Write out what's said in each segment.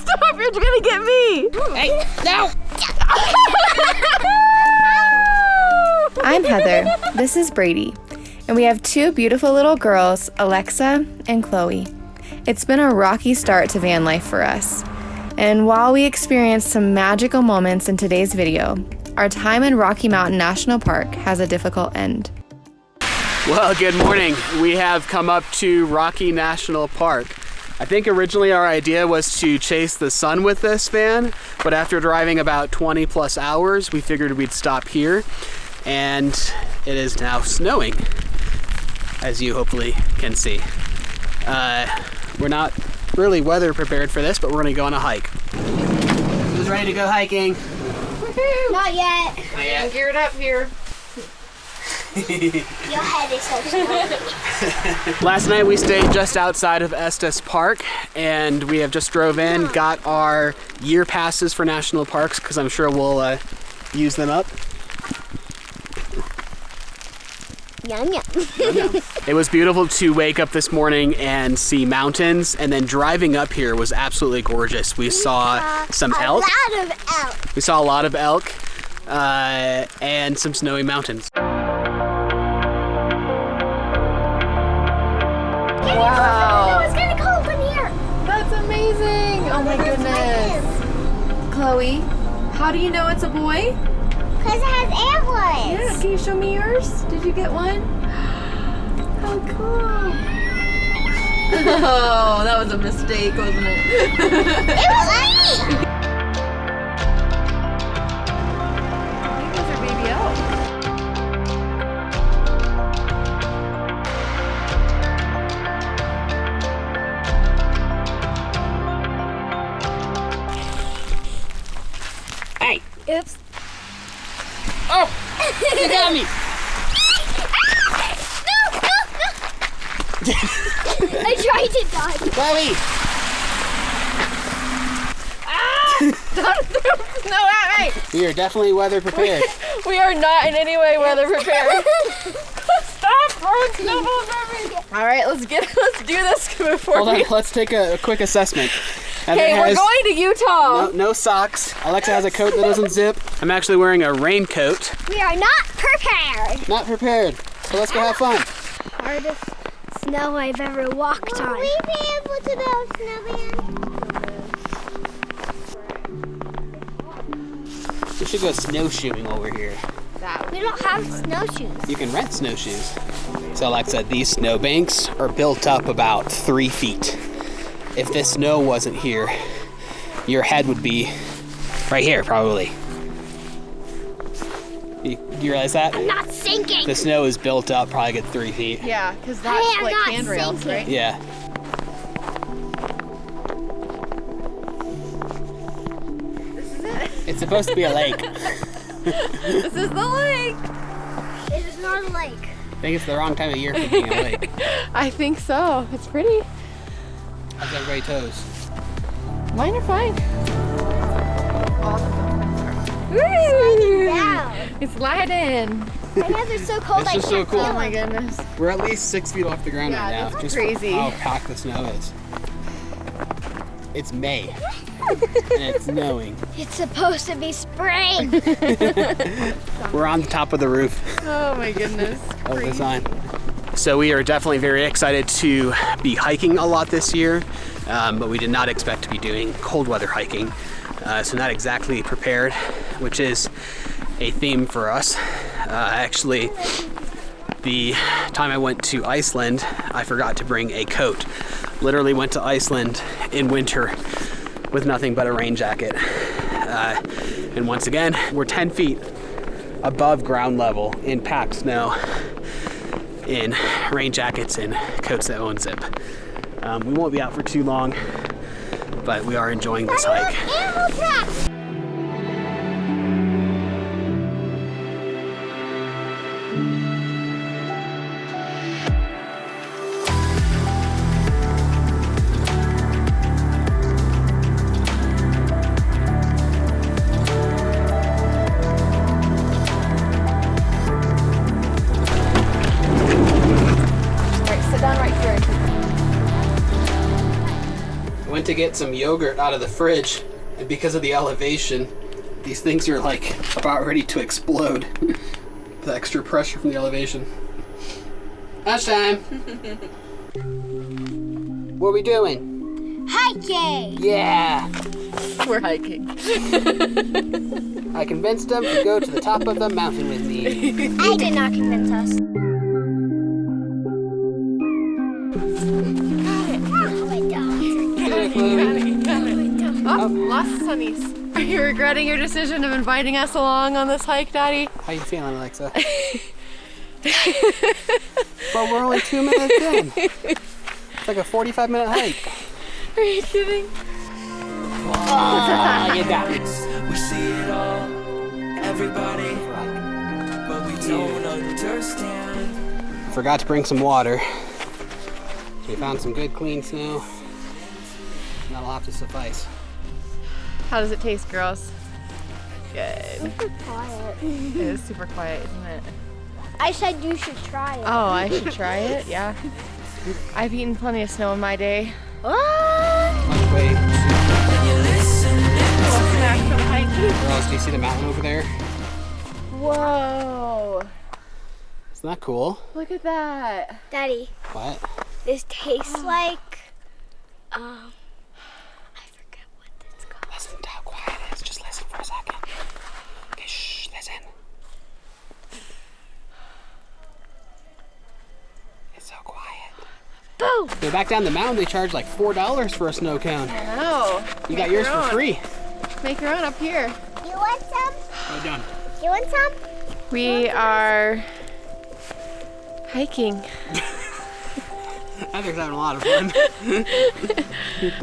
Stop, you're gonna get me. Hey, no! I'm Heather. This is Bradey. And we have two beautiful little girls, Alexa and Chloe. It's been a rocky start to van life for us. And while we experienced some magical moments in today's video, our time in Rocky Mountain National Park has a difficult end. Well, good morning. We have come up to Rocky National Park. I think originally our idea was to chase the sun with this van, but after driving about 20 plus hours, we figured we'd stop here, and it is now snowing, as you hopefully can see. We're not really weather prepared for this, but we're gonna go on a hike. Who's ready to go hiking? Woohoo! Not yet. Not yet. Geared up here. Your head is so small. Last night we stayed just outside of Estes Park, and we have just drove in, got our year passes for national parks, because I'm sure we'll use them up. Yum yum. It was beautiful to wake up this morning and see mountains, and then driving up here was absolutely gorgeous. We saw some elk. A lot of elk. We saw a lot of elk and some snowy mountains. Wow. It's getting cold in here. That's amazing. Oh my goodness. Chloe, how do you know it's a boy? Because it has antlers. Yeah, can you show me yours? Did you get one? How cool. Oh, that was a mistake, wasn't it? It was me. I think those are baby elk. Hey! Oops. Oh! You got me! I tried to dodge. Chloe! No, wait. We are definitely weather prepared. We are not in any way weather prepared. Stop throwing snowballs at me. All right, let's do this before Hold on, let's take a quick assessment. Okay, we're going to Utah. No socks. Alexa has a coat that doesn't zip. I'm actually wearing a raincoat. We are not prepared. Not prepared. So let's go have fun. Hardest snow I've ever walked on. Will we be able to build snowman? We should go snowshoeing over here. We don't have snowshoes. You can rent snowshoes. So Alexa, these snowbanks are built up about 3 feet. If this snow wasn't here, your head would be right here, probably. You realize that? I'm not sinking. The snow is built up probably a good 3 feet. Yeah, because I that's am like not handrails, sinking. right? Yeah. This is it. It's supposed to be a lake. This is the lake. It is not a lake. I think it's the wrong time of year for being a lake. I think so. It's pretty. How's everybody's toes? Mine are fine. Down. It's sliding. My hands are so cold It's I just can't so cool. Oh feel my them. goodness. We're at least 6 feet off the ground Yeah, right now. that's Just crazy. how packed the snow is. It's May. And it's snowing. It's supposed to be spring. We're on the top of the roof Oh my goodness. of the sign. So we are definitely very excited to be hiking a lot this year, but we did not expect to be doing cold weather hiking. So not exactly prepared, which is a theme for us. Actually, the time I went to Iceland, I forgot to bring a coat. Literally went to Iceland in winter with nothing but a rain jacket. And once again, we're 10 feet above ground level in packed snow, in rain jackets and coats that won't zip. We won't be out for too long, but we are enjoying this hike. Animal tracks. get some yogurt out of the fridge, and because of the elevation, these things are like about ready to explode. The extra pressure from the elevation. Lunchtime. What are we doing? Hiking! Yeah! We're hiking. I convinced them to go to the top of the mountain with me. I did not convince us. Oh, lost sunnies. Are you regretting your decision of inviting us along on this hike, Daddy? How you feeling, Alexa? But we're only 2 minutes in. It's like a 45-minute hike. Are you kidding? Oh, you got it. We see it all, everybody, but we don't understand. Forgot to bring some water. We found some good clean snow. That'll have to suffice. How does it taste, girls? Good. Super quiet. It is super quiet, isn't it? I said you should try it. Oh, I should try it? Yeah. I've eaten plenty of snow in my day. What? Wait, Back from hiking. girls, do you see the mountain over there? Whoa. Isn't that cool? Look at that. Daddy, What? this tastes like, I forget what it's called. Listen to how quiet it is. Just listen for a second. Okay, shh, listen. It's so quiet. Boom! Go back down the mountain, they charge like $4 for a snow cone. I know. You got yours for free. Make your own up here. You want some? Oh, done. You want some? We are hiking. I think we're having a lot of fun.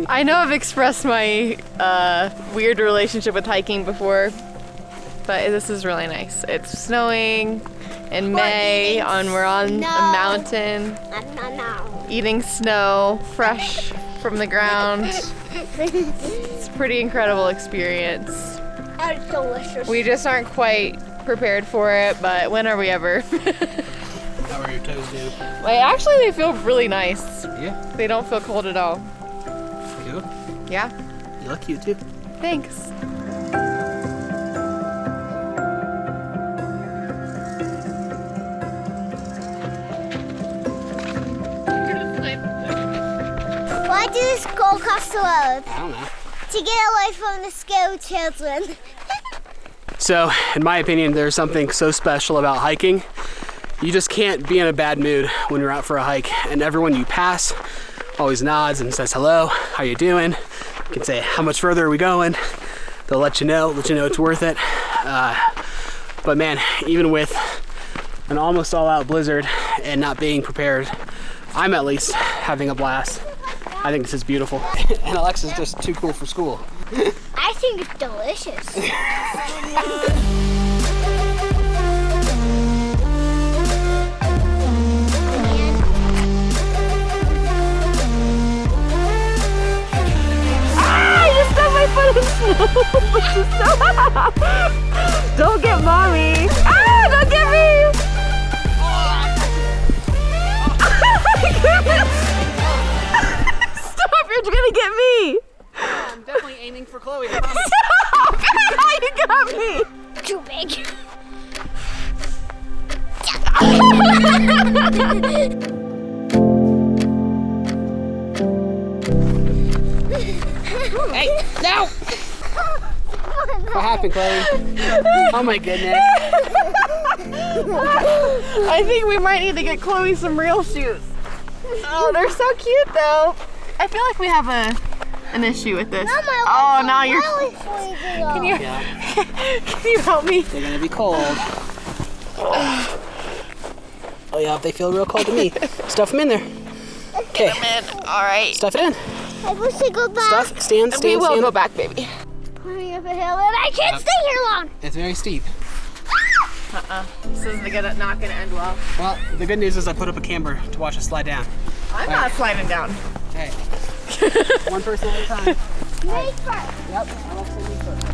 I know I've expressed my weird relationship with hiking before, but this is really nice. It's snowing in May, we're on a mountain, No. eating snow fresh from the ground. It's a pretty incredible experience. That's delicious. We just aren't quite prepared for it, but when are we ever? How are your toes doing? Like, actually, they feel really nice. Yeah, They don't feel cold at all. cute. Yeah, You look cute too. thanks. Why did this school cost a lot? I don't know. To get away from the school children. So, in my opinion, there's something so special about hiking. You just can't be in a bad mood when you're out for a hike, and everyone you pass always nods and says hello, how you doing? You can say, how much further are we going? They'll let you know it's worth it. But man, even with an almost all-out blizzard and not being prepared, I'm at least having a blast. I think this is beautiful. And Alexa's just too cool for school. I think it's delicious. Don't get mommy. Ah, don't get me. Stop, you're gonna get me. I'm definitely aiming for Chloe. Stop, you got me. Too big. Hey, no! What happened, Chloe? Oh my goodness. I think we might need to get Chloe some real shoes. Oh, they're so cute though. I feel like we have an issue with this. Oh, now you're. Can you can you help me? They're gonna be cold. Oh yeah, they feel real cold to me. Stuff them in there. Okay. All right. Stuff it in. I wish to go back. Stuff. Stand. We will stand. go back, baby. Climbing up a hill and I can't stay here long. It's very steep. This is not gonna end well. Well, the good news is I put up a camber to watch us slide down. I'm not sliding down. Hey. One person at a time. Me first. Yep. Alexa, me first.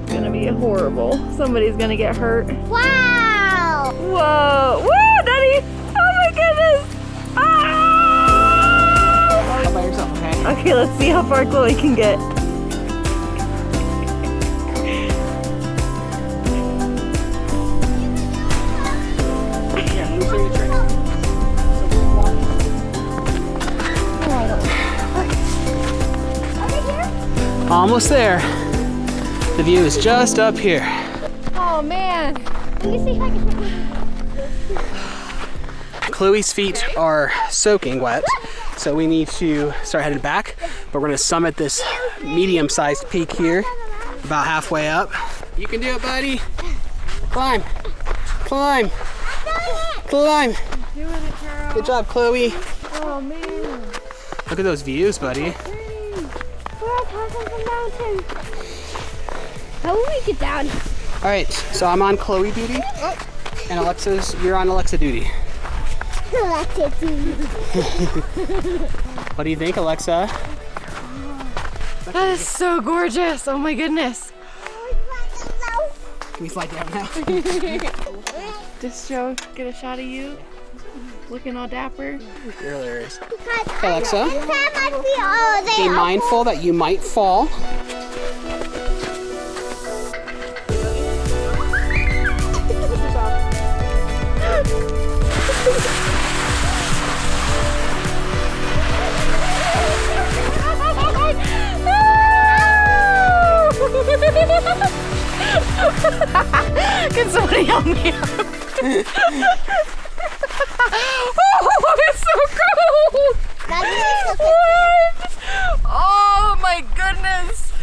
It's gonna be horrible. Somebody's gonna get hurt. Wow. Whoa! Woo, Daddy! Oh my goodness! Ah! How about Okay, let's see how far Chloe can get. Almost there. The view is just up here. Oh man. Let me see if I can. Chloe's feet are soaking wet, so we need to start heading back. But we're gonna summit this medium-sized peak here, about halfway up. You can do it, buddy. Climb, climb, climb. Doing it, girl. Good job, Chloe. Oh man. Look at those views, buddy. We're on top of the mountain. How will we get down? All right, so I'm on Chloe duty, and you're on Alexa duty. Alexa duty. What do you think, Alexa? That is so gorgeous. Oh my goodness. Can we slide down now? Just Joe, get a shot of you. Looking all dapper. You're hilarious. Because Alexa, this time I feel all day. be mindful that you might fall. Can somebody help me out? Oh, it's so cold! What? Oh my goodness!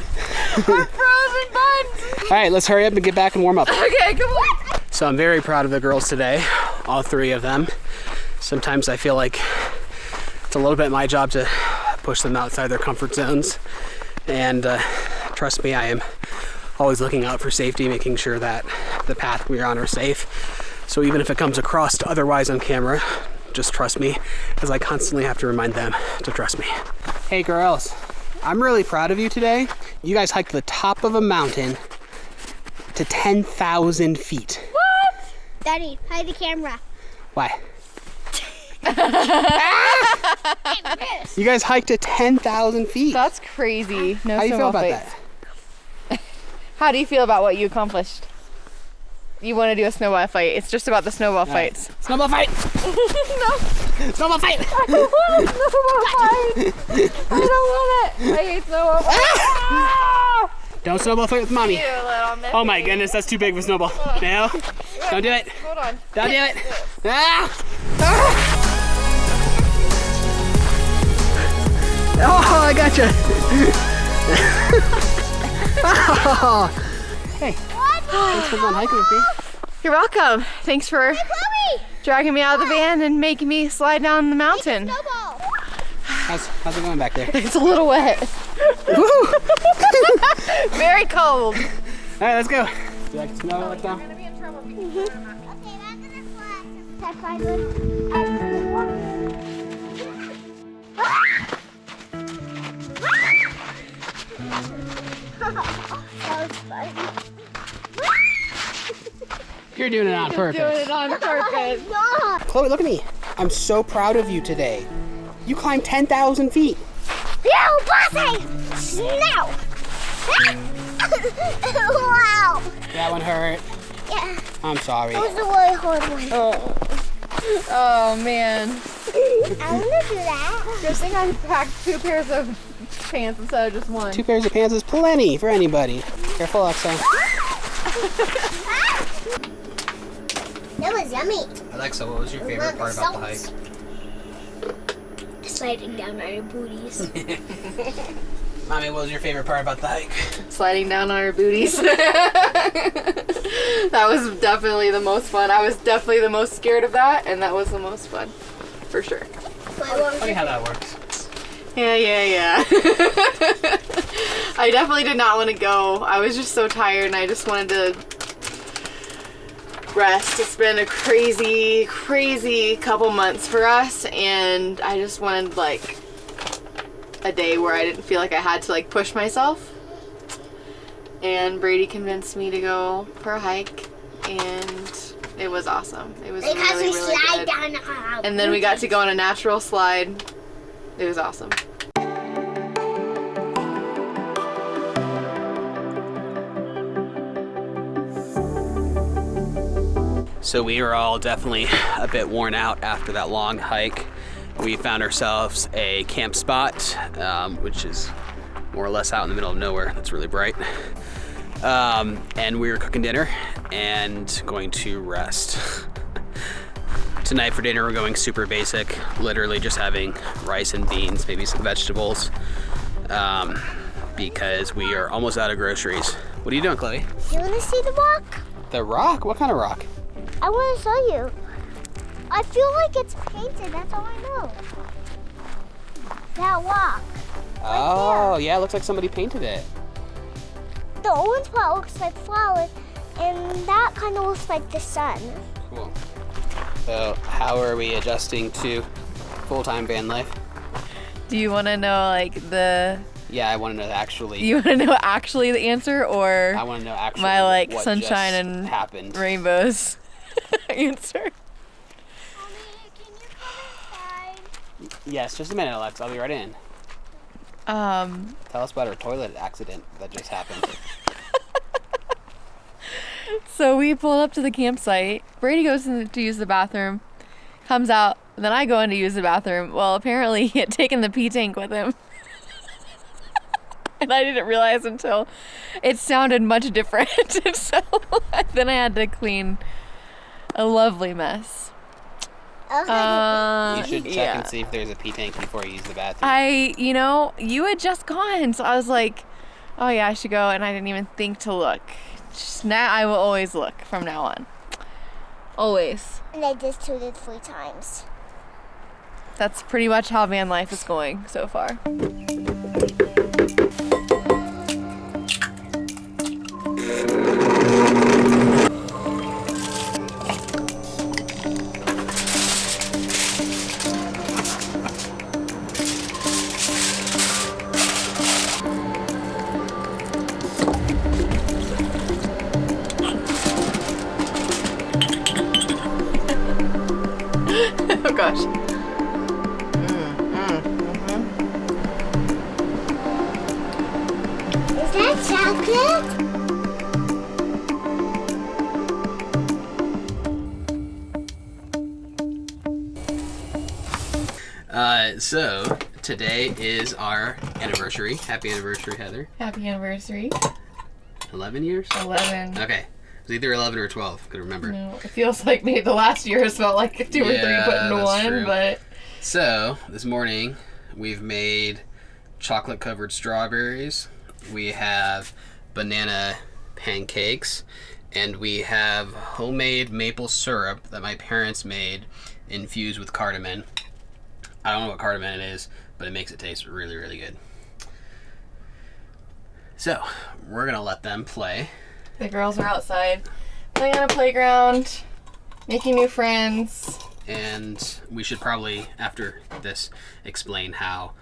We're frozen buns! All right, let's hurry up and get back and warm up. Okay, come on! So I'm very proud of the girls today, all three of them. Sometimes I feel like it's a little bit my job to push them outside their comfort zones. And trust me, I am always looking out for safety, making sure that the path we're on are safe. So even if it comes across otherwise on camera, just trust me, as I constantly have to remind them to trust me. Hey girls, I'm really proud of you today. You guys hiked the top of a mountain to 10,000 feet. What? Daddy, hide the camera. Why? You guys hiked to 10,000 feet. That's crazy. No How do you feel snowball about fights. that? How do you feel about what you accomplished? You want to do a snowball fight. It's just about the snowball fights. Snowball fight! No, Snowball fight! I don't want a snowball fight. I don't want it. I hate snowball fights. Ah! Don't snowball fight with mommy. You little missy. Oh my goodness, that's too big of a snowball. No, don't do it. Hold on. Don't do it. Ah! Oh, I gotcha. Oh. Hey, thanks for going hiking with me. You're welcome. Thanks for Chloe! dragging me out of the van and making me slide down the mountain. Snowball! How's it going back there? It's a little wet. Woo! Very cold. All right, let's go. Do you like the snow like that? Gonna be in trouble. Okay, I'm gonna fly. That was funny. You're doing it on purpose. Doing it on purpose. No! Chloe, look at me. I'm so proud of you today. You climbed 10,000 feet. No, bossy! No! Wow! That one hurt. Yeah, I'm sorry. that was a really hard one. Oh man. I wanna do that. Good thing I packed 2 pairs of pants instead of just one. 2 pairs of pants is plenty for anybody. Careful, Alexa. That was yummy. Alexa, what was your favorite part about the hike? Sliding down our booties. Mommy, what was your favorite part about the hike? Sliding down on our booties. That was definitely the most fun. I was definitely the most scared of that, and that was the most fun, for sure. Funny how that works. Yeah. I definitely did not want to go. I was just so tired, and I just wanted to rest. It's been a crazy couple months for us, and I just wanted like a day where I didn't feel like I had to like push myself. And Bradey convinced me to go for a hike, and it was awesome. It was really slide good. down our And then we got to go on a natural slide. It was awesome. So we are all definitely a bit worn out after that long hike. We found ourselves a camp spot, which is more or less out in the middle of nowhere. That's really bright. And we were cooking dinner and going to rest. Tonight for dinner, we're going super basic, literally just having rice and beans, maybe some vegetables, because we are almost out of groceries. What are you doing, Chloe? You want to see the rock? The rock? What kind of rock? I want to show you. I feel like it's painted. That's all I know. That rock. Oh, yeah, it looks like somebody painted it. The orange part looks like flowers, and that kind of looks like the sun. Cool. So, how are we adjusting to full-time van life? Do you want to know like the? Yeah, I want to know actually. You want to know actually the answer, or I want to know actually my like what sunshine just and happened. rainbows answer? Mommy, can you come inside? Yes, just a minute, Alex. I'll be right in. Tell us about our toilet accident that just happened. So we pulled up to the campsite. Brady goes in to use the bathroom, comes out, then I go in to use the bathroom. Well, apparently he had taken the pee tank with him. And I didn't realize until it sounded much different. So then I had to clean a lovely mess. Okay. You should check and see if there's a pee tank before you use the bathroom. You had just gone, so I was like, oh yeah, I should go, and I didn't even think to look. Just now, I will always look from now on. Always. And I just tooted 3 times. That's pretty much how van life is going so far. Oh gosh. Is that chocolate? So today is our anniversary. Happy anniversary, Heather. Happy anniversary. 11 years? 11. Okay. It was either 11 or 12. Couldn't remember. No, it feels like maybe the last year has felt like 2 or 3 Yeah, put into that's one, true. but So, this morning we've made chocolate covered strawberries. We have banana pancakes. And we have homemade maple syrup that my parents made infused with cardamom. I don't know what cardamom is, but it makes it taste really, really good. So, we're going to let them play. the girls are outside playing on a playground, making new friends. And we should probably, after this, explain how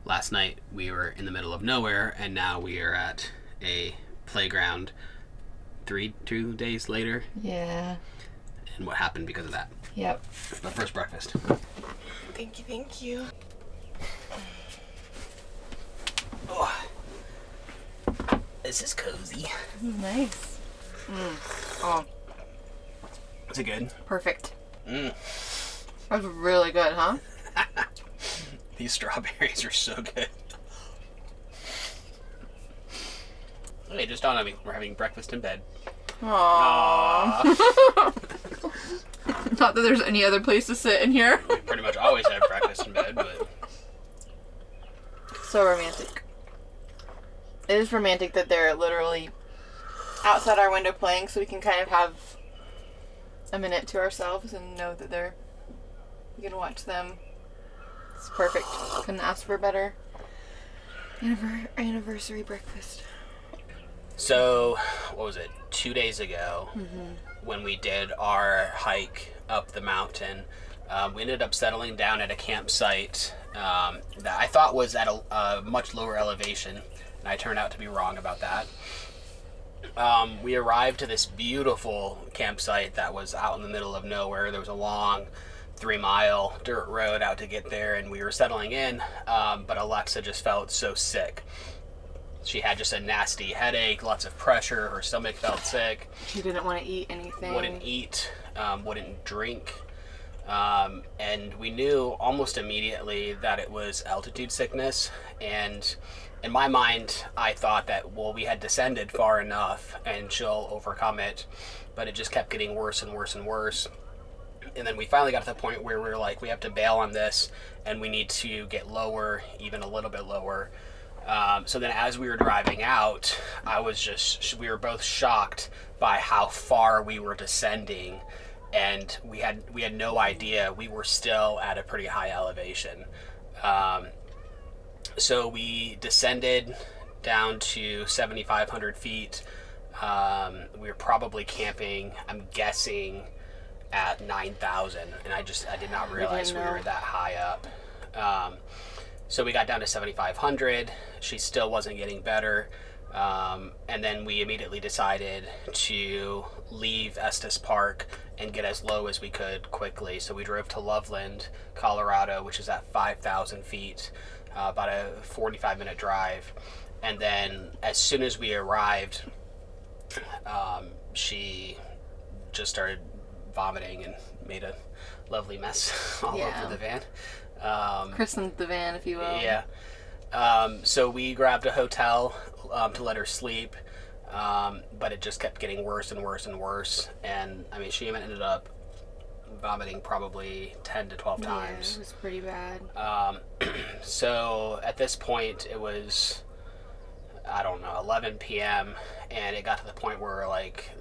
last night we were in the middle of nowhere and now we are at a playground 2 days later, Yeah. and what happened because of that. Yep. But first, breakfast. Thank you, thank you. Oh. This is cozy. Nice. Oh, Is it good? perfect. Mm. That's really good, huh? These strawberries are so good. Okay, just dawned on me. We're having breakfast in bed. Aww. Not that there's any other place to sit in here. We pretty much always have breakfast in bed, but So romantic. It is romantic that they're literally outside our window playing, so we can kind of have a minute to ourselves and know that we can watch them. It's perfect. Couldn't ask for a better anniversary breakfast. So, what was it? 2 days ago, when we did our hike up the mountain, we ended up settling down at a campsite that I thought was at a much lower elevation, and I turned out to be wrong about that. We arrived to this beautiful campsite that was out in the middle of nowhere. There was a long 3-mile dirt road out to get there, and we were settling in, but Alexa just felt so sick. She had just a nasty headache, lots of pressure, her stomach felt sick. She didn't want to eat anything. Wouldn't eat. wouldn't drink. And we knew almost immediately that it was altitude sickness. And in my mind, I thought that, well, we had descended far enough and she'll overcome it. But it just kept getting worse and worse and worse. And then we finally got to the point where we were like, we have to bail on this and we need to get lower, even a little bit lower. So then as we were driving out, we were both shocked by how far we were descending. And we had no idea we were still at a pretty high elevation. So we descended down to 7,500 feet. We were probably camping, I'm guessing, at 9,000, and I did not realize we were that high up. So we got down to 7,500. She still wasn't getting better. And then we immediately decided to leave Estes Park and get as low as we could quickly. So we drove to Loveland, Colorado, which is at 5,000 feet, about a 45-minute drive. And then as soon as we arrived, she just started vomiting and made a lovely mess all over the van. Christened the van, if you will. Yeah. So we grabbed a hotel to let her sleep, but it just kept getting worse and worse and worse. And I mean, she ended up vomiting probably 10 to 12 times. Yeah, it was pretty bad. So at this point, it was, I don't know, 11 p.m. and it got to the point where like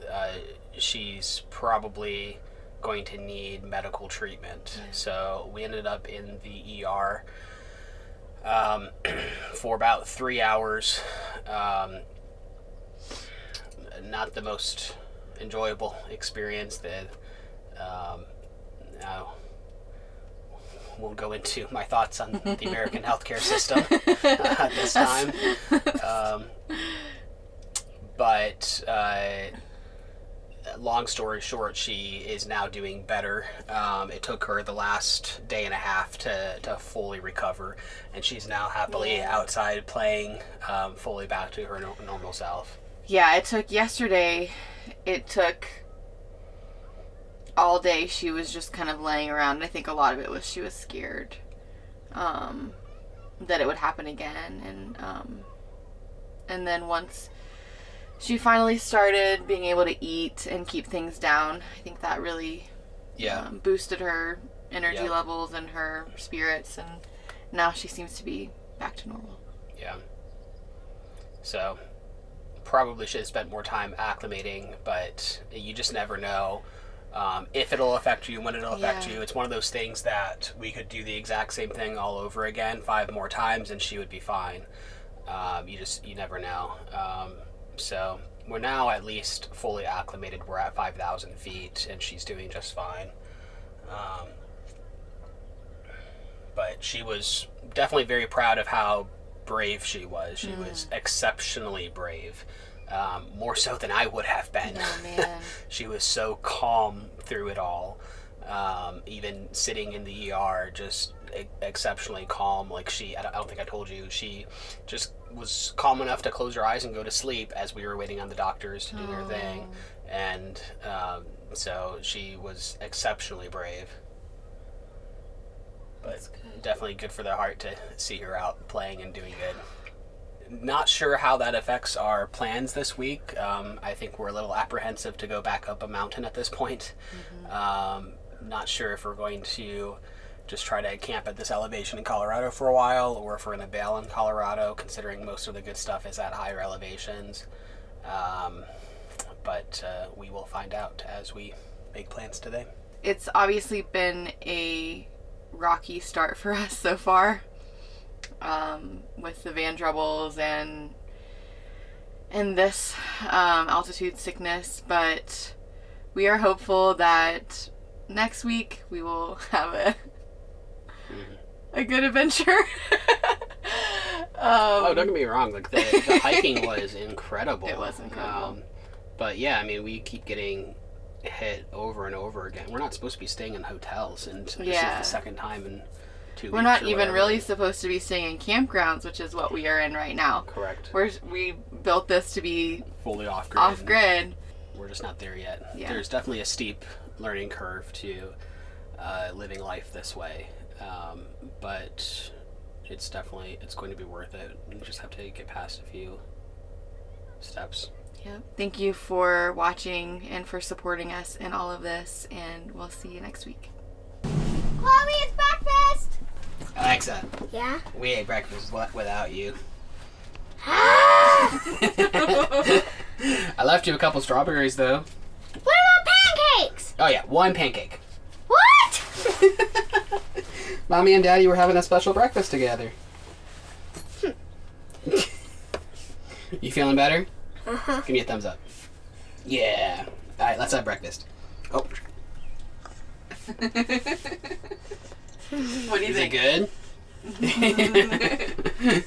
she's probably going to need medical treatment. Yeah. So we ended up in the ER for about 3 hours. Not the most enjoyable experience. I won't go into my thoughts on the American healthcare system at this time. But long story short, she is now doing better. It took her the last day and a half to fully recover, and she's now happily outside playing, fully back to her normal self. Yeah, it took all day. She was just kind of laying around. I think a lot of it was she was scared that it would happen again, and then once she finally started being able to eat and keep things down, I think that really boosted her energy levels and her spirits, and now she seems to be back to normal. Yeah. So probably should have spent more time acclimating, but you just never know if it'll affect you, when it'll affect you. It's one of those things that we could do the exact same thing all over again 5 more times and she would be fine. You never know. So we're now at least fully acclimated. We're at 5,000 feet and she's doing just fine. But she was definitely very proud of how brave she was. She was exceptionally brave. More so than I would have been. Oh, man. She was so calm through it all. Even sitting in the ER, just exceptionally calm. Like I don't think I told you, she just was calm enough to close her eyes and go to sleep as we were waiting on the doctors to do their thing. And so she was exceptionally brave. But definitely good for the heart to see her out playing and doing good. Not sure how that affects our plans this week. I think we're a little apprehensive to go back up a mountain at this point. Not sure if we're going to just try to camp at this elevation in Colorado for a while, or if we're going to bail in Colorado, considering most of the good stuff is at higher elevations. But we will find out as we make plans today. It's obviously been a rocky start for us so far, with the van troubles and this altitude sickness, but we are hopeful that next week we will have a good adventure. Oh, don't get me wrong, like the hiking was incredible. It was incredible. But yeah, I mean, we keep getting hit over and over again. We're not supposed to be staying in hotels, and this is the second time in 2 weeks. We're not even really supposed to be staying in campgrounds, which is what we are in right now. Correct. We built this to be fully off-grid. We're We're just not there yet. Yeah. There's definitely a steep learning curve to living life this way, but it's going to be worth it. You just have to get past a few steps. Yep. Thank you for watching and for supporting us in all of this, and we'll see you next week. Chloe, it's breakfast! Alexa, Yeah? we ate breakfast without you. I left you a couple strawberries, though. What about pancakes? Oh yeah, one pancake. What? Mommy and Daddy were having a special breakfast together. You feeling better? Uh-huh. Give me a thumbs up. Yeah. All right, let's have breakfast. Oh. What do you Is think? it good?